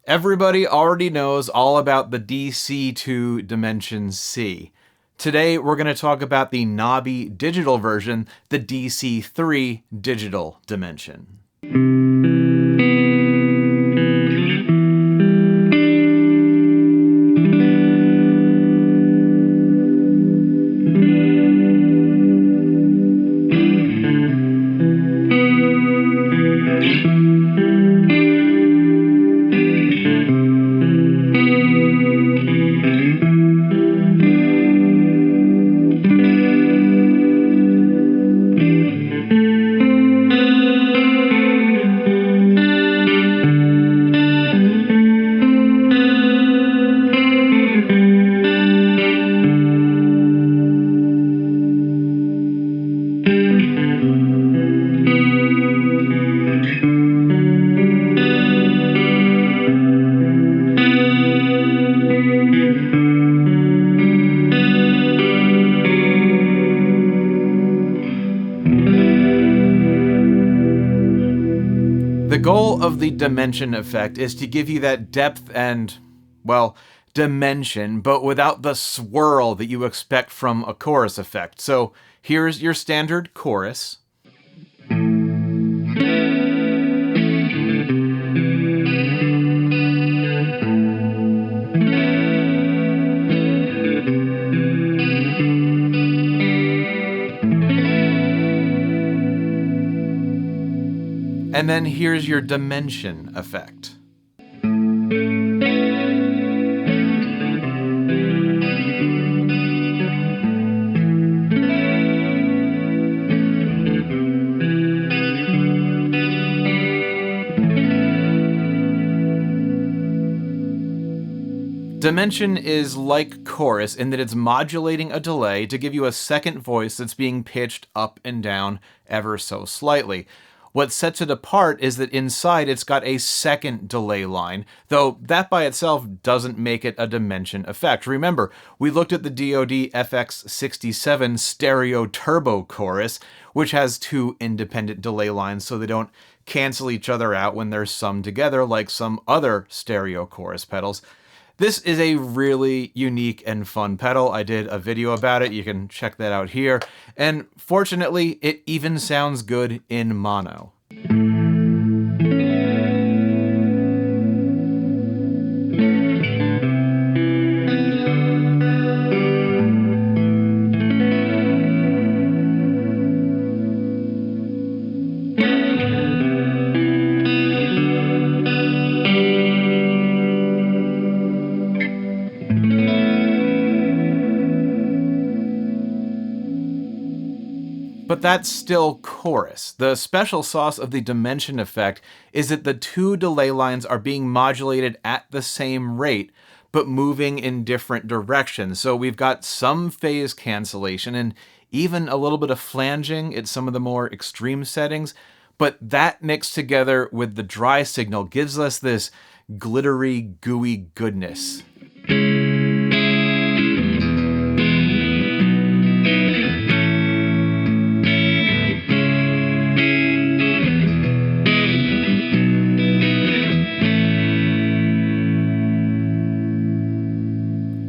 Everybody already knows all about the DC-2 Dimension C. Today, we're going to talk about the knobby digital version, the DC-3 digital dimension. The goal of the dimension effect is to give you that depth and, well, dimension, but without the swirl that you expect from a chorus effect. So here's your standard chorus. And then here's your dimension effect. Dimension is like chorus in that it's modulating a delay to give you a second voice that's being pitched up and down ever so slightly. What sets it apart is that inside it's got a second delay line, though that by itself doesn't make it a dimension effect. Remember, we looked at the DoD FX67 stereo turbo chorus, which has two independent delay lines so they don't cancel each other out when they're summed together like some other stereo chorus pedals. This is a really unique and fun pedal. I did a video about it. You can check that out here. And fortunately, it even sounds good in mono. But that's still chorus. The special sauce of the dimension effect is that the two delay lines are being modulated at the same rate, but moving in different directions. So we've got some phase cancellation and even a little bit of flanging at some of the more extreme settings, but that mixed together with the dry signal gives us this glittery, gooey goodness.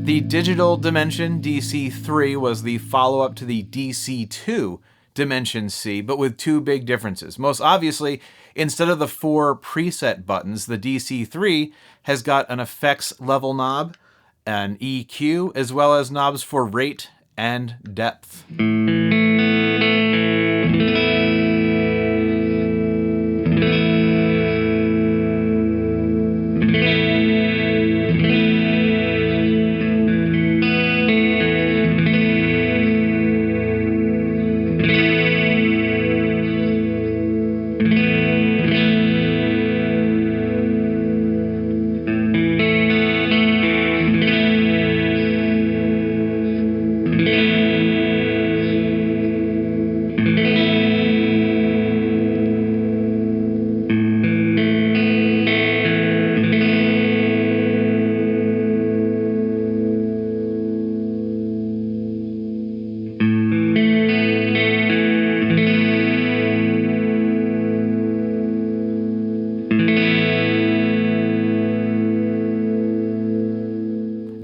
The digital dimension, DC-3, was the follow-up to the DC-2 Dimension C, but with two big differences. Most obviously, instead of the 4 preset buttons, the DC-3 has got an effects level knob, an EQ, as well as knobs for rate and depth.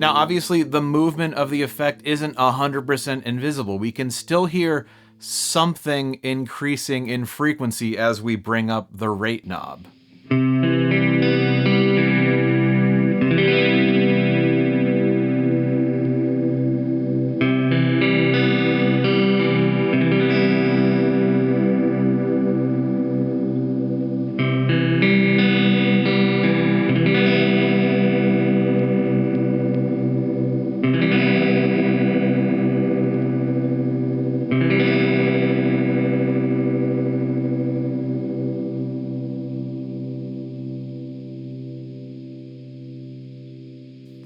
Now, obviously, the movement of the effect isn't 100% invisible. We can still hear something increasing in frequency as we bring up the rate knob.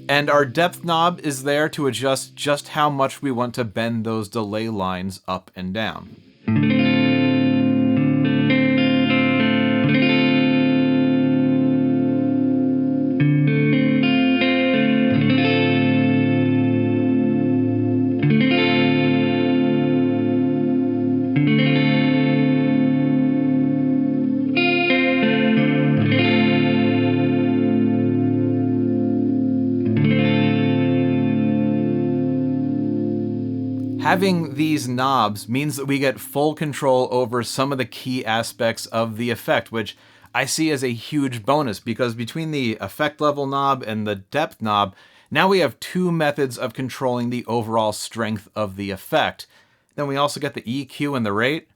And our depth knob is there to adjust just how much we want to bend those delay lines up and down. Having these knobs means that we get full control over some of the key aspects of the effect, which I see as a huge bonus, because between the effect level knob and the depth knob, now we have two methods of controlling the overall strength of the effect. Then we also get the EQ and the rate.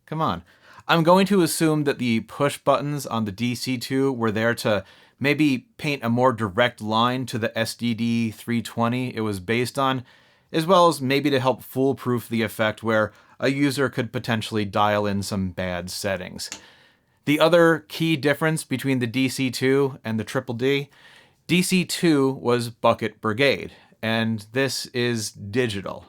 Come on. I'm going to assume that the push buttons on the DC-2 were there to maybe paint a more direct line to the SDD-320 it was based on, as well as maybe to help foolproof the effect where a user could potentially dial in some bad settings. The other key difference between the DC-2 and the Triple D, DC-2 was Bucket Brigade, and this is digital.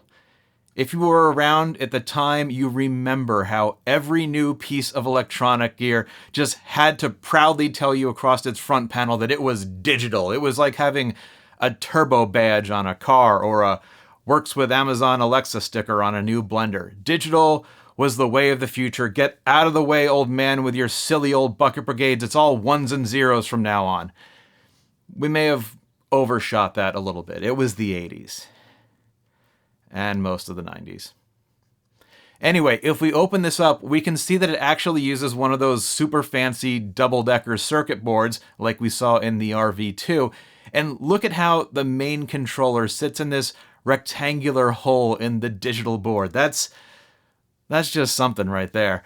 If you were around at the time, you remember how every new piece of electronic gear just had to proudly tell you across its front panel that it was digital. It was like having a turbo badge on a car or a works with Amazon Alexa sticker on a new blender. Digital was the way of the future. Get out of the way, old man, with your silly old Bucket Brigades. It's all ones and zeros from now on. We may have overshot that a little bit. It was the 80s. And most of the 90s. Anyway, if we open this up, we can see that it actually uses one of those super fancy double-decker circuit boards like we saw in the RV2. And look at how the main controller sits in this rectangular hole in the digital board. That's just something right there.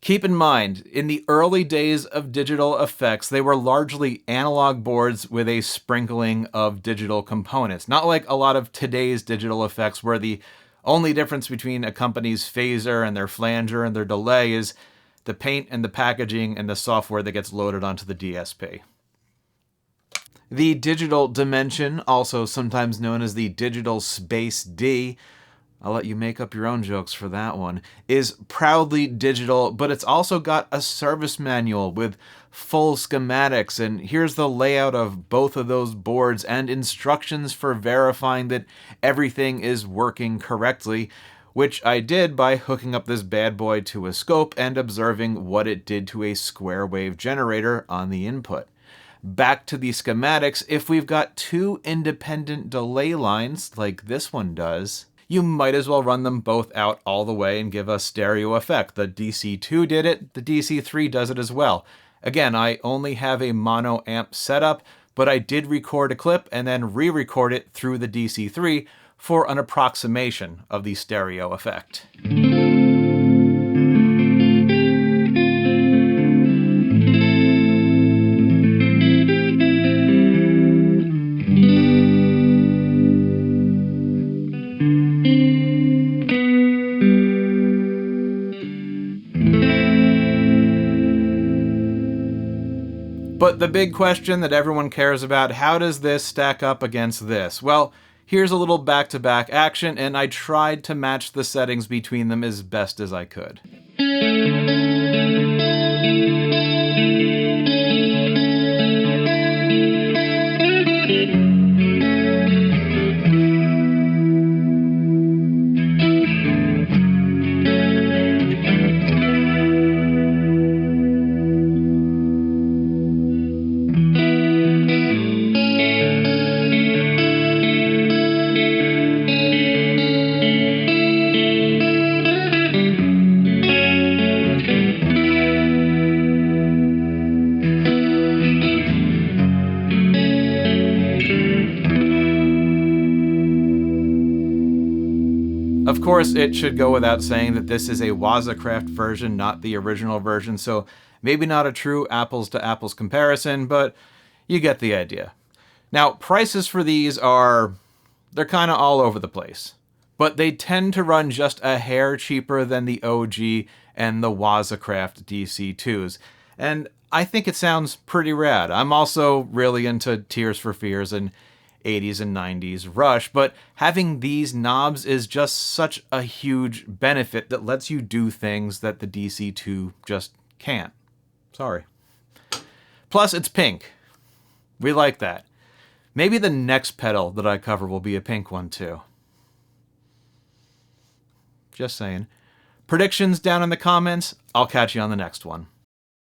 Keep in mind, in the early days of digital effects, they were largely analog boards with a sprinkling of digital components. Not like a lot of today's digital effects where the only difference between a company's phaser and their flanger and their delay is the paint and the packaging and the software that gets loaded onto the DSP. The digital dimension, also sometimes known as the digital space D, I'll let you make up your own jokes for that one, is proudly digital, but it's also got a service manual with full schematics, and here's the layout of both of those boards and instructions for verifying that everything is working correctly, which I did by hooking up this bad boy to a scope and observing what it did to a square wave generator on the input. Back to the schematics, if we've got two independent delay lines, like this one does, you might as well run them both out all the way and give a stereo effect. The DC-2 did it, the DC-3 does it as well. Again, I only have a mono amp setup, but I did record a clip and then re-record it through the DC-3 for an approximation of the stereo effect. But the big question that everyone cares about, how does this stack up against this? Well, here's a little back-to-back action, and I tried to match the settings between them as best as I could. Of course, it should go without saying that this is a Wazacraft version, not the original version, so maybe not a true apples to apples comparison, but you get the idea. Now, prices for these they're kind of all over the place, but they tend to run just a hair cheaper than the OG and the Wazacraft DC-2s, and I think it sounds pretty rad. I'm also really into Tears for Fears and 80s and 90s Rush, but having these knobs is just such a huge benefit that lets you do things that the DC-2 just can't. Sorry. Plus, it's pink. We like that. Maybe the next pedal that I cover will be a pink one too. Just saying. Predictions down in the comments. I'll catch you on the next one.